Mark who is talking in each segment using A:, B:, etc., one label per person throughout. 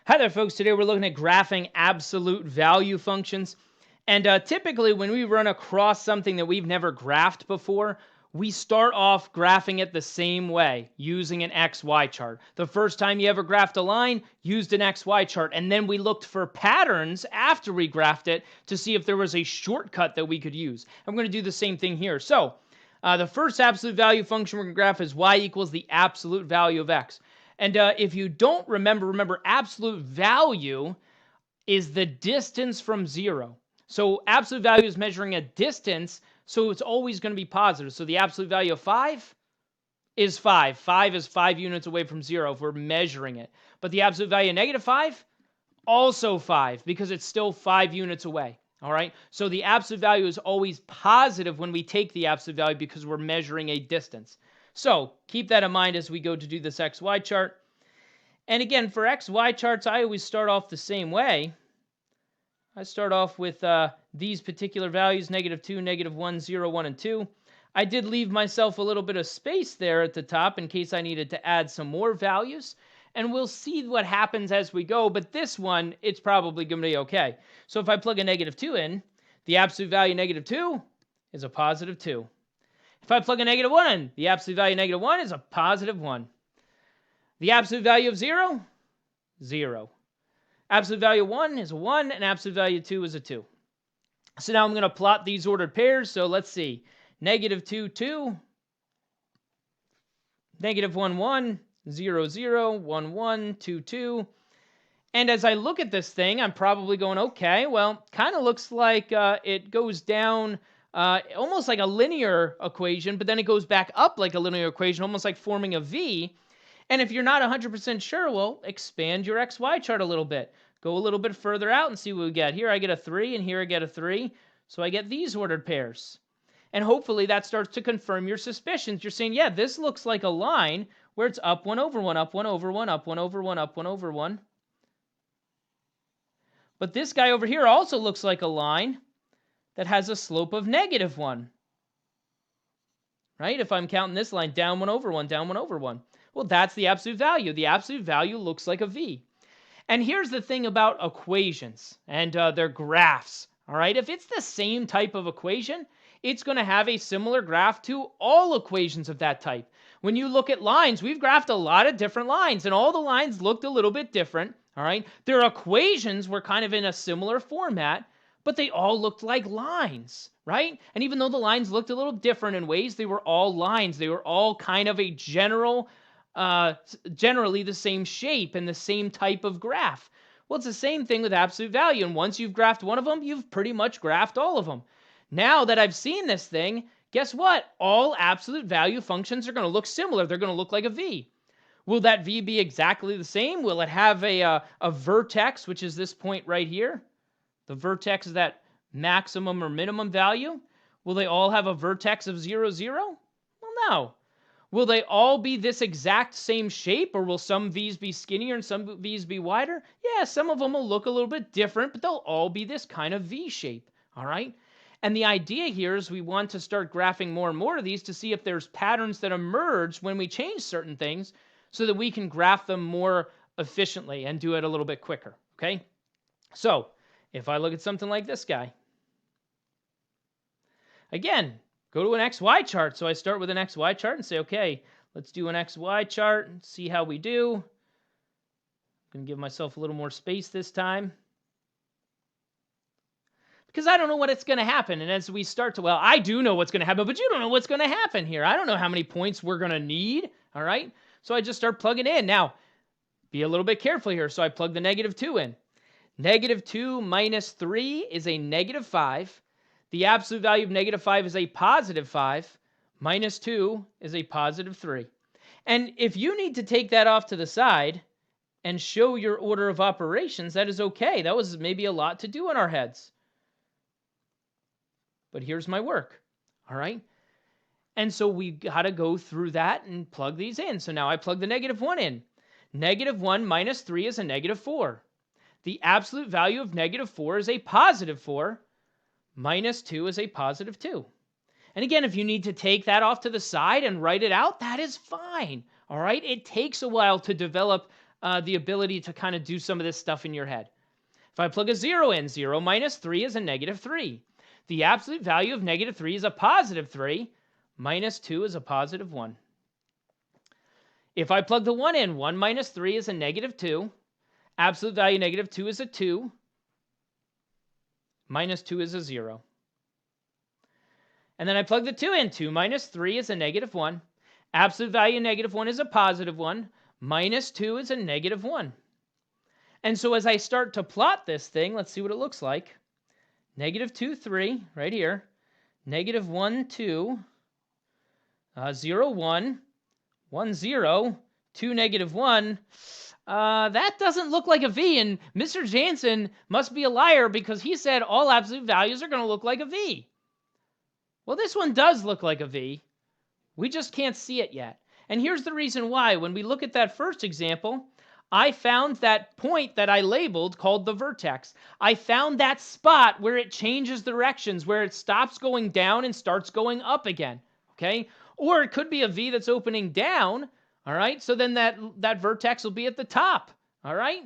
A: Hi there, folks. Today we're looking at graphing absolute value functions. And typically, when we run across something that we've never graphed before, we start off graphing it the same way, using an XY chart. The first time you ever graphed a line, used an XY chart. And then we looked for patterns after we graphed it to see if there was a shortcut that we could use. I'm going to do the same thing here. So the first absolute value function we're going to graph is y equals the absolute value of x. And if you don't remember absolute value is the distance from 0. So absolute value is measuring a distance, so it's always going to be positive. So the absolute value of 5 is 5. 5 is 5 units away from 0 if we're measuring it. But the absolute value of negative 5, also 5, because it's still 5 units away. All right, so the absolute value is always positive when we take the absolute value because we're measuring a distance. So keep that in mind as we go to do this XY chart. And again, for XY charts, I always start off the same way. I start off with these particular values, -2, -1, 0, 1, and 2. I did leave myself a little bit of space there at the top in case I needed to add some more values. And we'll see what happens as we go, but this one, it's probably going to be okay. So if I plug a -2 in, the absolute value -2 is a positive 2. If I plug a -1 in, the absolute value of -1 is a positive 1. The absolute value of 0, 0. Absolute value of 1 is a 1, and absolute value of 2 is a 2. So now I'm going to plot these ordered pairs. So let's see. -2, 2. -1, 1. 0, 0. 1, 1. 2, 2. And as I look at this thing, I'm probably going, okay, well, kind of looks like it goes down almost like a linear equation, but then it goes back up like a linear equation, almost like forming a V. And if you're not 100% sure, well, expand your XY chart a little bit. Go a little bit further out and see what we get. Here I get a 3, and here I get a 3. So I get these ordered pairs. And hopefully that starts to confirm your suspicions. You're saying, yeah, this looks like a line where it's up 1 over 1, up 1 over 1, up 1 over 1, up 1 over 1. But this guy over here also looks like a line that has a slope of -1. Right? If I'm counting this line, down 1 over 1, down 1 over 1. Well, that's the absolute value. The absolute value looks like a V. And here's the thing about equations and their graphs. All right, if it's the same type of equation, it's going to have a similar graph to all equations of that type. When you look at lines, we've graphed a lot of different lines, and all the lines looked a little bit different. All right, their equations were kind of in a similar format, but they all looked like lines, right? And even though the lines looked a little different in ways, they were all lines. They were all kind of a generally the same shape and the same type of graph. Well, it's the same thing with absolute value. And once you've graphed one of them, you've pretty much graphed all of them. Now that I've seen this thing, guess what? All absolute value functions are going to look similar. They're going to look like a V. Will that V be exactly the same? Will it have a vertex, which is this point right here? The vertex is that maximum or minimum value. Will they all have a vertex of 0, 0? Well, no. Will they all be this exact same shape, or will some V's be skinnier and some V's be wider? Yeah, some of them will look a little bit different, but they'll all be this kind of V shape, all right? And the idea here is we want to start graphing more and more of these to see if there's patterns that emerge when we change certain things so that we can graph them more efficiently and do it a little bit quicker, okay? So if I look at something like this guy, again, go to an XY chart. So I start with an XY chart and say, okay, let's do an XY chart and see how we do. I'm going to give myself a little more space this time, because I don't know what it's going to happen. And as we start to, well, I do know what's going to happen, but you don't know what's going to happen here. I don't know how many points we're going to need, all right? So I just start plugging in. Now, be a little bit careful here. So I plug the -2 in. -2 minus 3 is a -5. The absolute value of -5 is a positive 5. -2 is a positive 3. And if you need to take that off to the side and show your order of operations, that is okay. That was maybe a lot to do in our heads. But here's my work, all right? And so we got to go through that and plug these in. So now I plug the -1 in. -1 minus 3 is a -4. The absolute value of -4 is a positive 4. -2 is a positive 2. And again, if you need to take that off to the side and write it out, that is fine. All right? It takes a while to develop the ability to kind of do some of this stuff in your head. If I plug a 0 in, 0 minus 3 is a negative 3. The absolute value of negative 3 is a positive 3. Minus 2 is a positive 1. If I plug the 1 in, 1 minus 3 is a negative 2. Absolute value negative 2 is a 2. Minus 2 is a 0. And then I plug the 2 in. 2 minus 3 is a negative 1. Absolute value negative 1 is a positive 1. Minus 2 is a negative 1. And so as I start to plot this thing, let's see what it looks like. Negative 2, 3, right here. Negative 1, 2. 0, 1. 1, 0. 2, negative 1. That doesn't look like a V, and Mr. Jansen must be a liar because he said all absolute values are going to look like a V. Well, this one does look like a V. We just can't see it yet. And here's the reason why. When we look at that first example, I found that point that I labeled called the vertex. I found that spot where it changes directions, where it stops going down and starts going up again, okay? Or it could be a V that's opening down, all right? So then that vertex will be at the top, all right?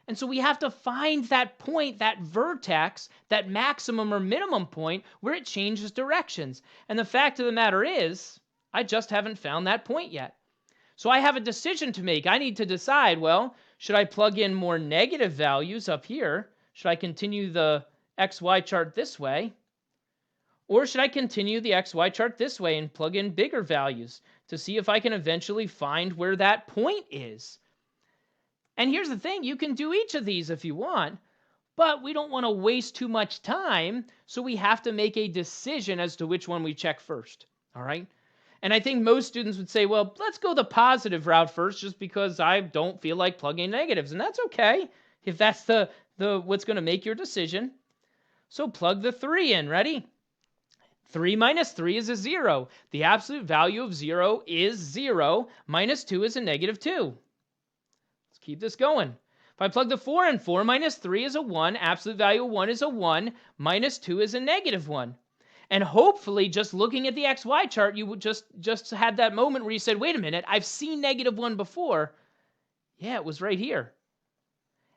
A: And so we have to find that point, that vertex, that maximum or minimum point where it changes directions. And the fact of the matter is, I just haven't found that point yet. So I have a decision to make. I need to decide, well, should I plug in more negative values up here? Should I continue the XY chart this way? Or should I continue the XY chart this way and plug in bigger values to see if I can eventually find where that point is? And here's the thing, you can do each of these if you want, but we don't want to waste too much time, so we have to make a decision as to which one we check first, all right? And I think most students would say, well, let's go the positive route first just because I don't feel like plugging negatives. And that's okay if that's the what's going to make your decision. So plug the 3 in. Ready? 3 minus 3 is a 0. The absolute value of 0 is 0. Minus 2 is a negative 2. Let's keep this going. If I plug the 4 in, 4 minus 3 is a 1. Absolute value of 1 is a 1. Minus 2 is a negative 1. And hopefully, just looking at the XY chart, you would just had that moment where you said, wait a minute, I've seen negative 1 before. Yeah, it was right here.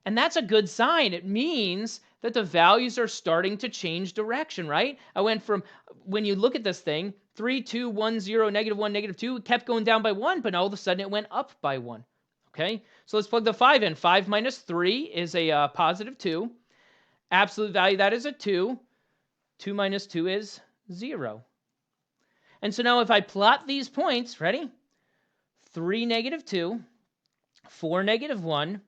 A: And that's a good sign. It means that the values are starting to change direction, right? I went from, when you look at this thing, 3, 2, 1, 0, negative 1, negative 2, it kept going down by 1, but all of a sudden it went up by 1. Okay, so let's plug the 5 in. 5 minus 3 is a positive 2. Absolute value, that is a 2. 2 minus 2 is 0. And so now if I plot these points, ready? 3, negative 2, 4, negative 1,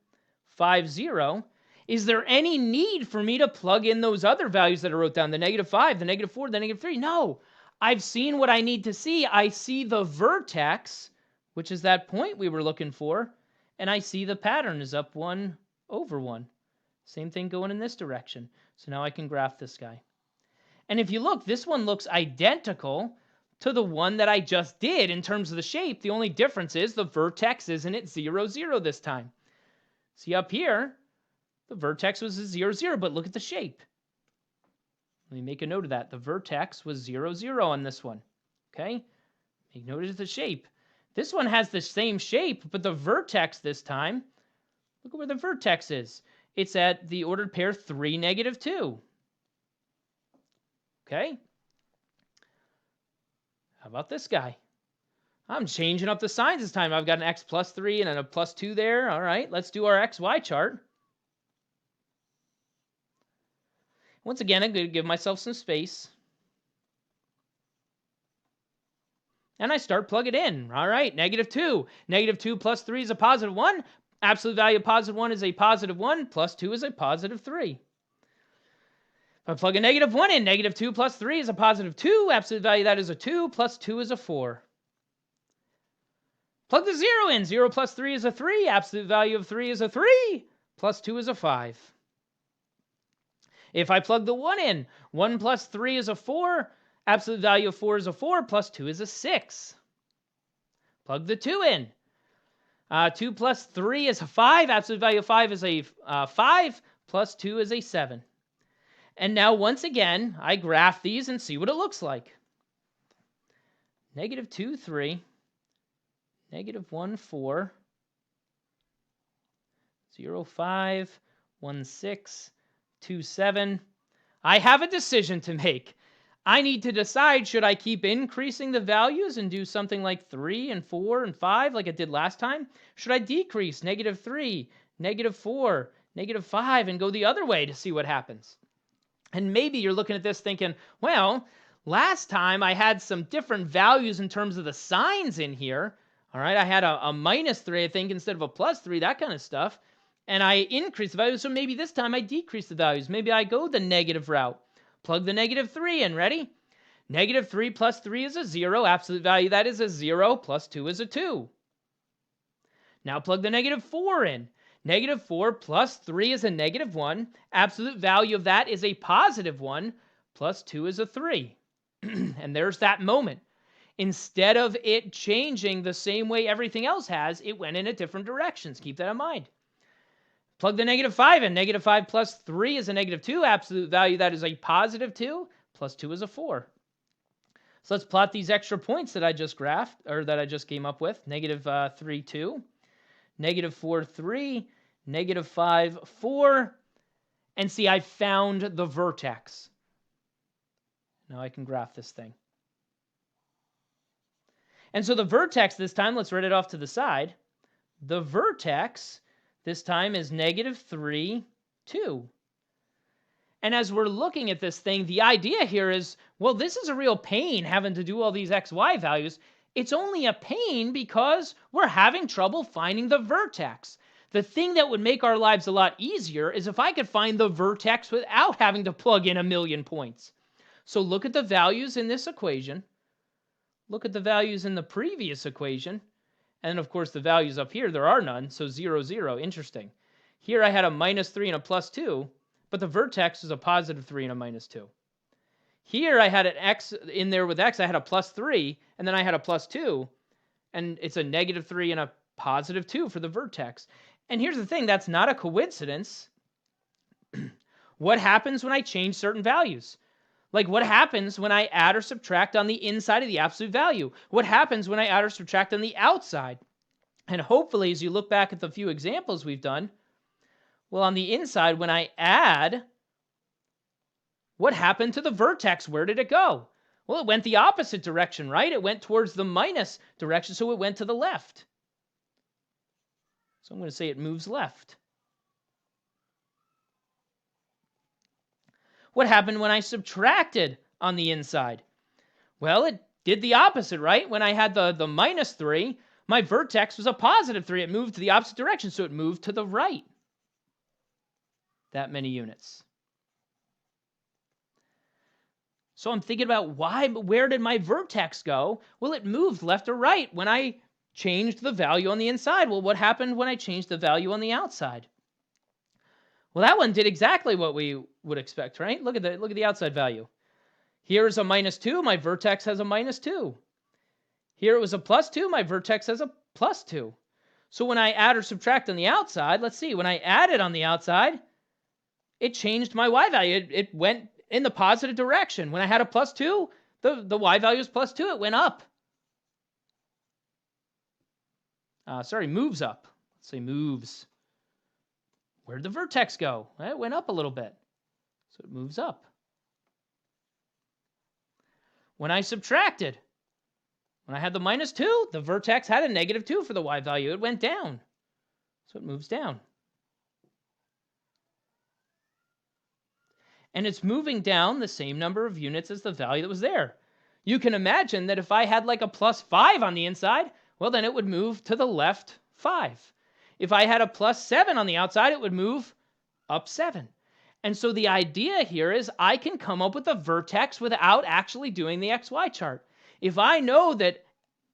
A: 5, 0. Is there any need for me to plug in those other values that I wrote down, the negative 5, the negative 4, the negative 3? No. I've seen what I need to see. I see the vertex, which is that point we were looking for, and I see the pattern is up 1 over 1. Same thing going in this direction. So now I can graph this guy. And if you look, this one looks identical to the one that I just did in terms of the shape. The only difference is the vertex isn't at 0, 0 this time. See up here, the vertex was a 0, 0, but look at the shape. Let me make a note of that. The vertex was 0, 0 on this one. Okay? Make note of the shape. This one has the same shape, but the vertex this time, look at where the vertex is. It's at the ordered pair 3, negative 2. Okay? How about this guy? I'm changing up the signs this time. I've got an x plus 3 and a plus 2 there. All right, let's do our XY chart. Once again, I'm going to give myself some space. And I start plugging it in. All right, negative 2. Negative 2 plus 3 is a positive 1. Absolute value of positive 1 is a positive 1. Plus 2 is a positive 3. If I plug a negative 1 in, negative 2 plus 3 is a positive 2. Absolute value of that is a 2. Plus 2 is a 4. Plug the 0 in. 0 plus 3 is a 3. Absolute value of 3 is a 3. Plus 2 is a 5. If I plug the 1 in, 1 plus 3 is a 4. Absolute value of 4 is a 4. Plus 2 is a 6. Plug the 2 in. 2 plus 3 is a 5. Absolute value of 5 is a 5. Plus 2 is a 7. And now, once again, I graph these and see what it looks like. Negative 2, 3. Negative 1, 4. 0, 5, 1, 6, 2, 7. I have a decision to make. I need to decide, should I keep increasing the values and do something like 3 and 4 and 5 like I did last time? Should I decrease -3, -4, -5 and go the other way to see what happens? And maybe you're looking at this thinking, well, last time I had some different values in terms of the signs in here. All right, I had a -3, I think, instead of a +3, that kind of stuff. And I increased the values, so maybe this time I decrease the values. Maybe I go the negative route. Plug the -3 in, ready? -3 plus 3 is a 0, absolute value that is a 0, plus 2 is a 2. Now plug the -4 in. -4 plus 3 is a -1, absolute value of that is a +1, plus 2 is a 3. And there's that moment. Instead of it changing the same way everything else has, it went in a different directions. Keep that in mind. Plug the -5 in. -5 plus 3 is a -2. Absolute value, that is a +2, plus 2 is a 4. So let's plot these extra points that I just graphed, or that I just came up with. -3, 2. -4, 3. -5, 4. And see, I found the vertex. Now I can graph this thing. And so the vertex this time, let's write it off to the side. The vertex this time is -3, 2. And as we're looking at this thing, the idea here is, well, this is a real pain having to do all these x, y values. It's only a pain because we're having trouble finding the vertex. The thing that would make our lives a lot easier is if I could find the vertex without having to plug in a million points. So look at the values in this equation. Look at the values in the previous equation. And of course, the values up here, there are none. So 0, 0. Interesting. Here I had a -3 and a +2. But the vertex is a +3 and a -2. Here I had an x in there with x. I had a +3, and then I had a +2. And it's a -3 and a +2 for the vertex. And here's the thing. That's not a coincidence. What happens when I change certain values? Like, what happens when I add or subtract on the inside of the absolute value? What happens when I add or subtract on the outside? And hopefully, as you look back at the few examples we've done, well, on the inside, when I add, what happened to the vertex? Where did it go? Well, it went the opposite direction, right? It went towards the minus direction, so it went to the left. So I'm going to say it moves left. What happened when I subtracted on the inside? Well, it did the opposite, right? When I had the -3, my vertex was a +3. It moved to the opposite direction, so it moved to the right. That many units. So I'm thinking about where did my vertex go? Well, it moved left or right when I changed the value on the inside. Well, what happened when I changed the value on the outside? Well, that one did exactly what we would expect, right? Look at the outside value. Here's a -2, my vertex has a -2. Here it was a +2, my vertex has a +2. So when I add or subtract on the outside, let's see, when I added on the outside, it changed my y value. It went in the positive direction. When I had a +2, the y value is +2. It went up. Moves up. Let's say moves. Where'd the vertex go? It went up a little bit. So it moves up. When I subtracted, when I had the -2, the vertex had a -2 for the y value. It went down. So it moves down. And it's moving down the same number of units as the value that was there. You can imagine that if I had like a +5 on the inside, well, then it would move to the left 5. If I had a +7 on the outside, it would move up 7. And so the idea here is I can come up with a vertex without actually doing the XY chart. If I know that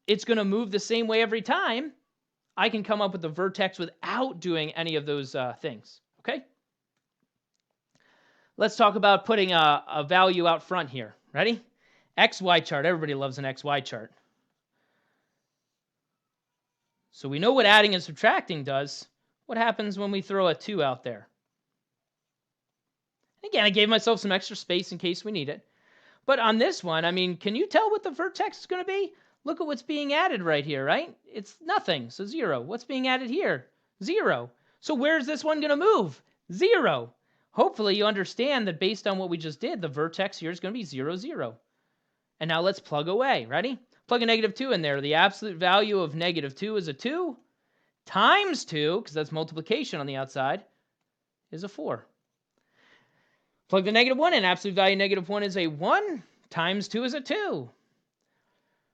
A: it's going to move the same way every time, I can come up with the vertex without doing any of those things. Okay? Let's talk about putting a value out front here. Ready? XY chart. Everybody loves an XY chart. So we know what adding and subtracting does. What happens when we throw a 2 out there? Again, I gave myself some extra space in case we need it. But on this one, I mean, can you tell what the vertex is going to be? Look at what's being added right here, right? It's nothing, so 0. What's being added here? 0. So where's this one going to move? 0. Hopefully you understand that based on what we just did, the vertex here is going to be 0, 0. And now let's plug away. Ready? Plug a -2 in there. The absolute value of -2 is a 2 times 2, because that's multiplication on the outside, is a 4. Plug the -1 in. Absolute value -1 is a 1 times 2 is a 2.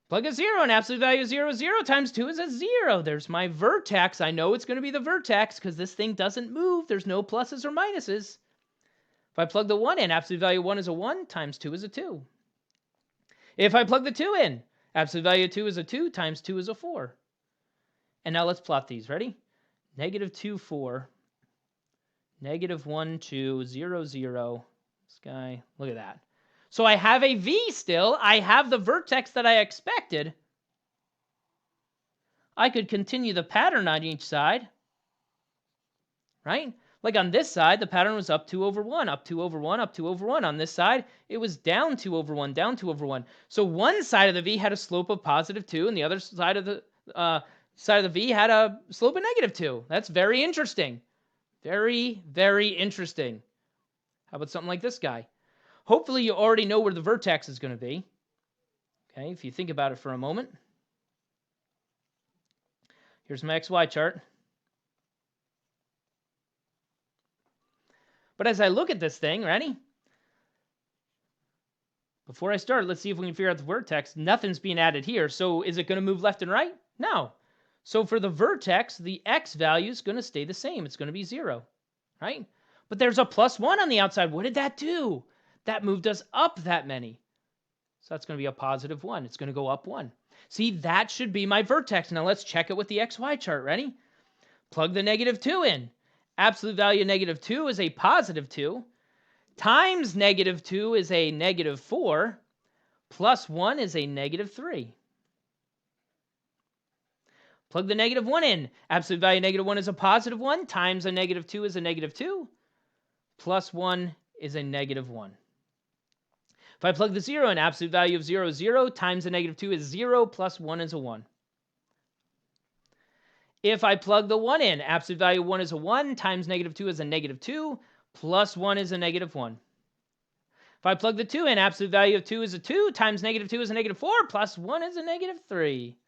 A: Plug a 0 in. Absolute value 0, 0 times 2 is a 0. There's my vertex. I know it's going to be the vertex because this thing doesn't move. There's no pluses or minuses. If I plug the 1 in, absolute value 1 is a 1 times 2 is a 2. If I plug the 2 in, absolute value 2 is a 2 times 2 is a 4. And now let's plot these. Ready? -2, 4. -1, 2, 0, 0. This guy, look at that. So I have a V still. I have the vertex that I expected. I could continue the pattern on each side, right? Like on this side, the pattern was up 2 over 1, up 2 over 1, up 2 over 1. On this side, it was down 2 over 1, down 2 over 1. So one side of the V had a slope of +2, and the other side of the V had a slope of -2. That's very interesting. Very, very interesting. How about something like this guy? Hopefully you already know where the vertex is going to be. Okay, if you think about it for a moment. Here's my XY chart. But as I look at this thing, ready? Before I start, let's see if we can figure out the vertex. Nothing's being added here, so is it going to move left and right? No. So for the vertex, the x value is going to stay the same. It's going to be 0, right? But there's a +1 on the outside. What did that do? That moved us up that many. So that's going to be a +1. It's going to go up 1. See, that should be my vertex. Now let's check it with the XY chart. Ready? Plug the -2 in. Absolute value -2 is a +2. Times -2 is a -4. Plus 1 is a -3. Plug the -1 in. Absolute value -1 is a +1. Times a -2 is a -2. Plus 1 is a -1. If I plug the 0 in, absolute value of 0 is 0, times the -2 is 0, plus 1 is a 1. If I plug the 1 in, absolute value of 1 is a 1, times -2 is a -2, plus 1 is a -1. If I plug the 2 in, absolute value of 2 is a 2, times -2 is a -4, plus 1 is a -3.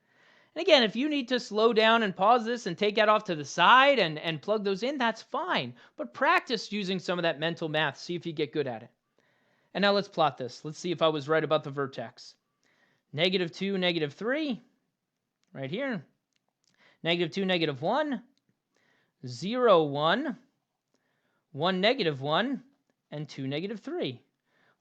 A: And again, if you need to slow down and pause this and take that off to the side and plug those in, that's fine. But practice using some of that mental math. See if you get good at it. And now let's plot this. Let's see if I was right about the vertex. -2, -3, right here. -2, -1, 0, 1, 1, -1, and 2, -3.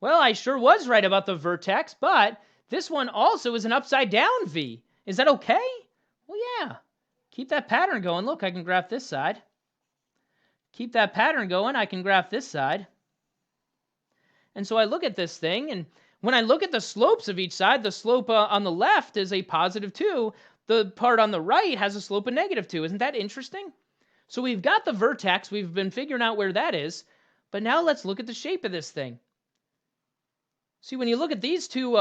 A: Well, I sure was right about the vertex, but this one also is an upside down V. Is that okay? Well, yeah. Keep that pattern going. Look, I can graph this side. Keep that pattern going. I can graph this side. And so I look at this thing, and when I look at the slopes of each side, the slope on the left is a +2. The part on the right has a slope of -2. Isn't that interesting? So we've got the vertex. We've been figuring out where that is. But now let's look at the shape of this thing. See, when you look at these two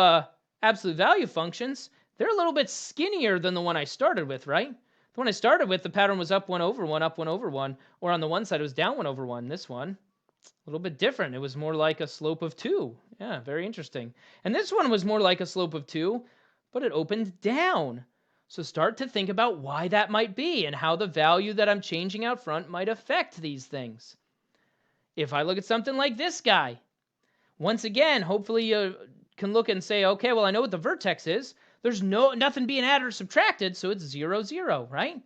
A: absolute value functions, they're a little bit skinnier than the one I started with, right? The one I started with, the pattern was up 1 over 1, up 1 over 1. Or on the one side, it was down 1 over 1. This one, a little bit different. It was more like a slope of 2. Yeah, very interesting. And this one was more like a slope of 2, but it opened down. So start to think about why that might be and how the value that I'm changing out front might affect these things. If I look at something like this guy, once again, hopefully you can look and say, okay, well, I know what the vertex is. There's nothing being added or subtracted, so it's 0, 0, right?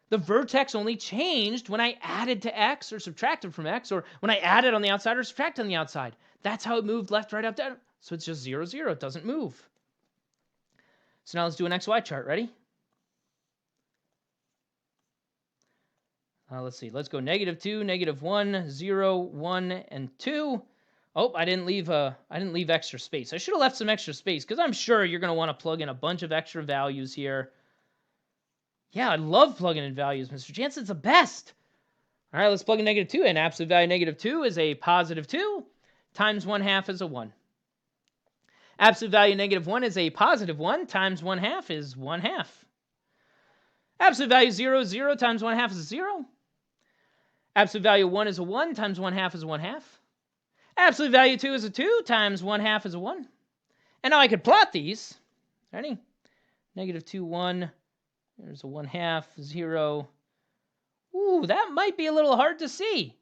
A: The vertex only changed when I added to x or subtracted from x, or when I added on the outside or subtracted on the outside. That's how it moved left, right, up, down. So it's just 0, 0. It doesn't move. So now let's do an XY chart. Ready? Let's see. Let's go -2, -1, 0, 1, and 2. Oh, I didn't leave extra space. I should have left some extra space because I'm sure you're going to want to plug in a bunch of extra values here. Yeah, I love plugging in values, Mr. Jansen's the best. All right, let's plug in -2 in. Absolute value -2 is a +2 times 1/2 is a 1. Absolute value -1 is a +1 times 1/2 is 1/2. Absolute value 0, 0 times 1/2 is 0. Absolute value 1 is a 1 times 1/2 is 1/2. Absolute value 2 is a 2 times 1/2 is a 1. And now I could plot these. Ready? -2, 1. There's a 1/2, 0. Ooh, that might be a little hard to see.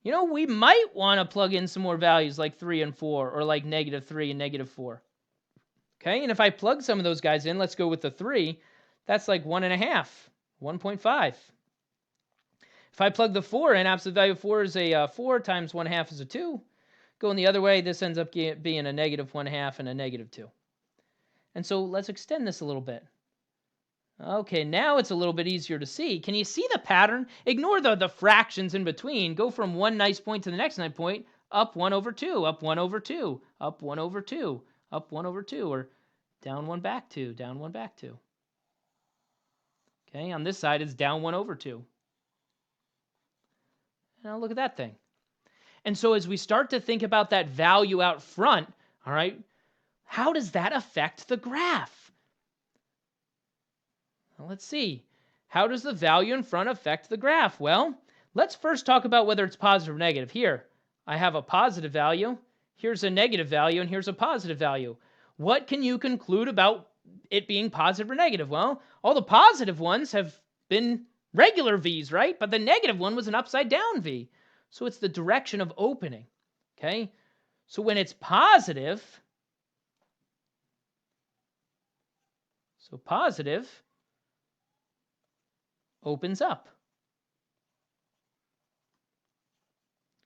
A: You know, we might want to plug in some more values like 3 and 4, or like -3 and -4. Okay, and if I plug some of those guys in, let's go with the 3, that's like 1.5, 1.5. If I plug the 4 in, absolute value of 4 is a 4 times 1/2 is a 2. Going the other way, this ends up being a -1/2 and a -2. And so let's extend this a little bit. Okay, now it's a little bit easier to see. Can you see the pattern? Ignore the fractions in between. Go from one nice point to the next nice point, up 1/2, up 1/2, up 1/2, up 1/2, or down 1 back 2, down 1 back 2. Okay, on this side it's down 1/2. Now look at that thing. And so as we start to think about that value out front, all right, how does that affect the graph? Well, let's see. How does the value in front affect the graph? Well, let's first talk about whether it's positive or negative. Here, I have a positive value. Here's a negative value, and here's a positive value. What can you conclude about it being positive or negative? Well, all the positive ones have been regular V's, right? But the negative one was an upside down V. So it's the direction of opening, okay? So when it's positive, positive opens up,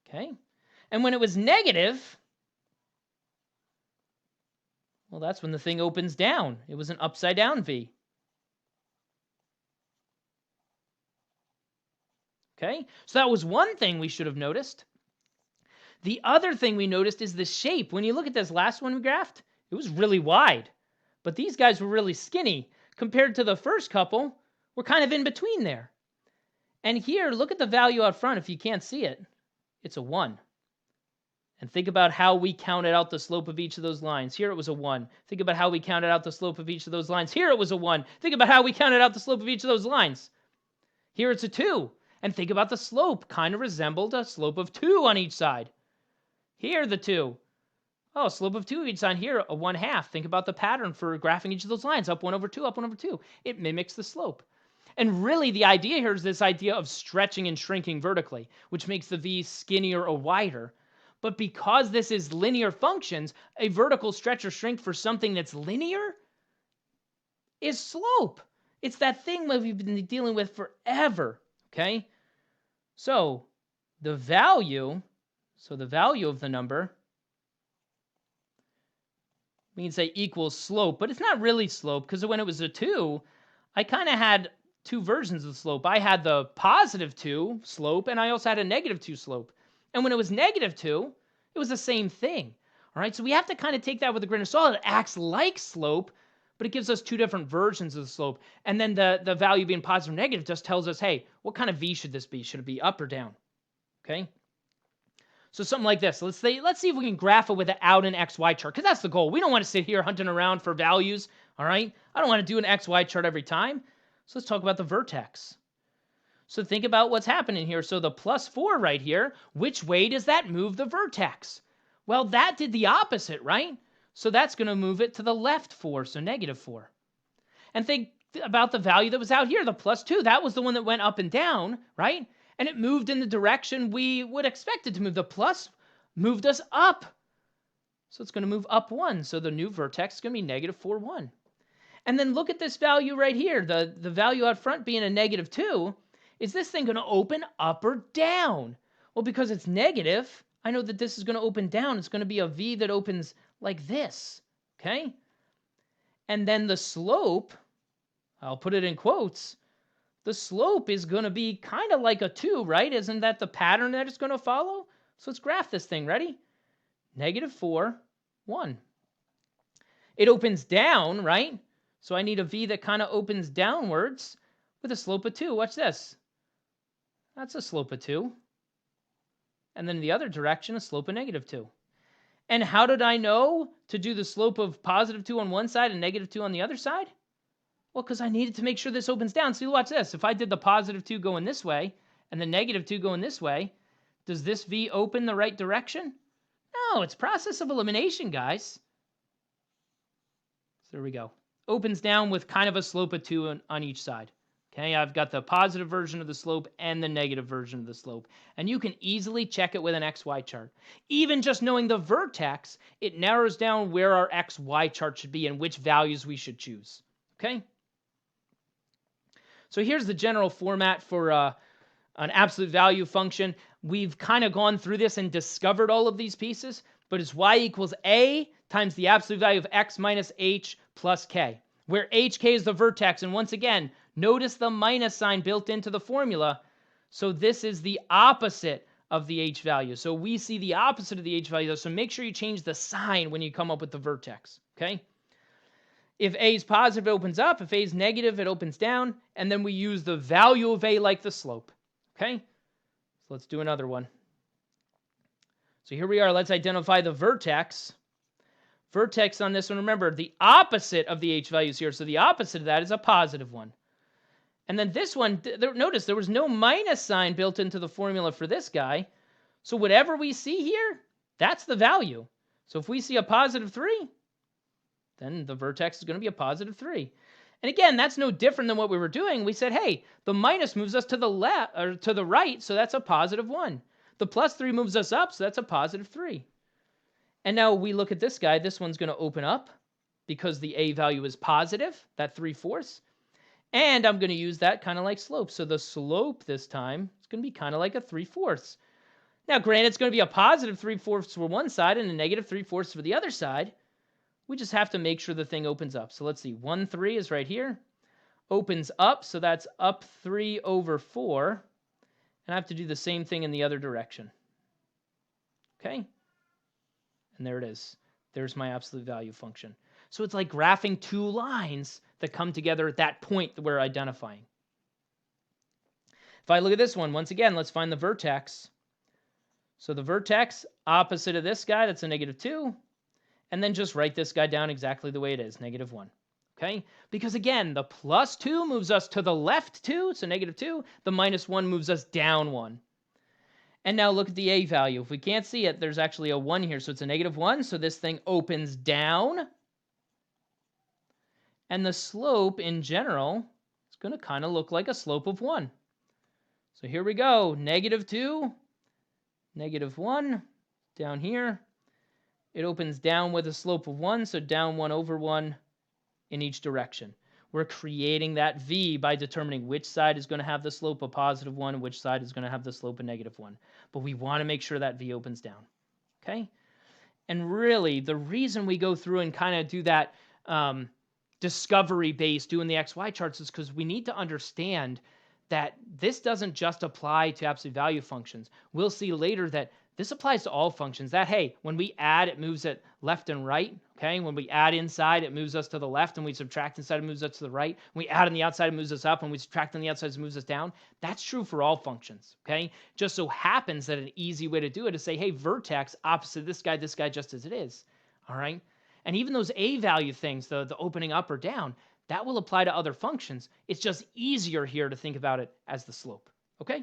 A: okay? And when it was negative, well, that's when the thing opens down. It was an upside down V. Okay, so that was one thing we should have noticed. The other thing we noticed is the shape. When you look at this last one we graphed, it was really wide. But these guys were really skinny. Compared to the first couple, we're kind of in between there. And here, look at the value out front. If you can't see it, it's a 1. And think about how we counted out the slope of each of those lines. Here it was a 1. Think about how we counted out the slope of each of those lines. Here it was a 1. Think about how we counted out the slope of each of those lines. Here it's a 2. And think about the slope. Kind of resembled a slope of 2 on each side. Here, the 2. Oh, slope of 2 each side. Here, a 1/2. Think about the pattern for graphing each of those lines. Up 1/2, up 1/2. It mimics the slope. And really, the idea here is this idea of stretching and shrinking vertically, which makes the V skinnier or wider. But because this is linear functions, a vertical stretch or shrink for something that's linear is slope. It's that thing that we've been dealing with forever, okay? So the value of the number, we can say equals slope, but it's not really slope because when it was a 2, I kind of had two versions of the slope. I had the positive 2 slope, and I also had a negative 2 slope. And when it was negative 2, it was the same thing. All right, so we have to kind of take that with a grain of salt. It acts like slope, but it gives us two different versions of the slope. And then the value being positive or negative just tells us, hey, what kind of V should this be? Should it be up or down? Okay. So something like this. Let's see if we can graph it without an XY chart, because that's the goal. We don't want to sit here hunting around for values, all right? I don't want to do an XY chart every time. So let's talk about the vertex. So think about what's happening here. So the +4 right here, which way does that move the vertex? Well, that did the opposite, right? So that's going to move it to the left 4, so -4. And think about the value that was out here, the +2. That was the one that went up and down, right? And it moved in the direction we would expect it to move. The plus moved us up. So it's going to move up 1. So the new vertex is going to be -4, 1. And then look at this value right here. The value out front being a -2. Is this thing going to open up or down? Well, because it's negative, I know that this is going to open down. It's going to be a V that opens like this, okay? And then the slope, I'll put it in quotes, the slope is going to be kind of like a 2, right? Isn't that the pattern that it's going to follow? So let's graph this thing. Ready? -4, 1. It opens down, right? So I need a V that kind of opens downwards with a slope of 2. Watch this. That's a slope of 2. And then in the other direction, a slope of -2. And how did I know to do the slope of +2 on one side and -2 on the other side? Well, because I needed to make sure this opens down. See, watch this. If I did the +2 going this way, and the negative 2 going this way, does this v open the right direction? No, it's process of elimination, guys. So there we go. Opens down with kind of a slope of 2 on each side. Okay, I've got the positive version of the slope and the negative version of the slope. And you can easily check it with an XY chart. Even just knowing the vertex, it narrows down where our XY chart should be and which values we should choose. Okay? So here's the general format for an absolute value function. We've kind of gone through this and discovered all of these pieces, but it's y equals a times the absolute value of x minus h plus k, where hk is the vertex. And once again, notice the minus sign built into the formula. So this is the opposite of the h value. So we see the opposite of the h value. So make sure you change the sign when you come up with the vertex, okay? If a is positive, it opens up. If a is negative, it opens down. And then we use the value of a like the slope, okay? So let's do another one. So here we are. Let's identify the vertex. Vertex on this one, remember, the opposite of the h values here. So the opposite of that is a positive one. And then this one, notice there was no minus sign built into the formula for this guy. So whatever we see here, that's the value. So if we see a positive 3, then the vertex is going to be a positive 3. And again, that's no different than what we were doing. We said, hey, the minus moves us to the left or to the right, so that's a positive 1. The plus 3 moves us up, so that's a positive 3. And now we look at this guy. This one's going to open up because the a value is positive, that 3/4. And I'm going to use that kind of like slope. So the slope this time is going to be kind of like a 3/4. Now, granted, it's going to be a positive 3/4 for one side and a negative 3/4 for the other side. We just have to make sure the thing opens up. So let's see. 1, 3 is right here. Opens up, so that's up 3/4. And I have to do the same thing in the other direction. Okay? And there it is. There's my absolute value function. So it's like graphing two lines that come together at that point that we're identifying. If I look at this one, once again, let's find the vertex. So the vertex, opposite of this guy, that's a negative 2. And then just write this guy down exactly the way it is, negative 1. Okay? Because again, the plus 2 moves us to the left 2, so negative 2. The minus 1 moves us down 1. And now look at the a value. If we can't see it, there's actually a 1 here, so it's a negative 1. So this thing opens down. And the slope in general is going to kind of look like a slope of 1. So here we go. Negative 2, negative 1, down here. It opens down with a slope of 1, so down 1/1 in each direction. We're creating that v by determining which side is going to have the slope of positive 1 and which side is going to have the slope of negative 1. But we want to make sure that v opens down. Okay? And really, the reason we go through and kind of do that discovery base doing the XY charts is because we need to understand that this doesn't just apply to absolute value functions. We'll see later that this applies to all functions. That, hey, when we add, it moves it left and right. Okay, when we add inside, it moves us to the left, and we subtract inside, it moves us to the right. When we add on the outside, it moves us up, and we subtract on the outside, it moves us down. That's true for all functions. Okay, just so happens that an easy way to do it is say, hey, vertex opposite this guy just as it is. All right, and even those a value things, the opening up or down, that will apply to other functions. It's just easier here to think about it as the slope. Okay.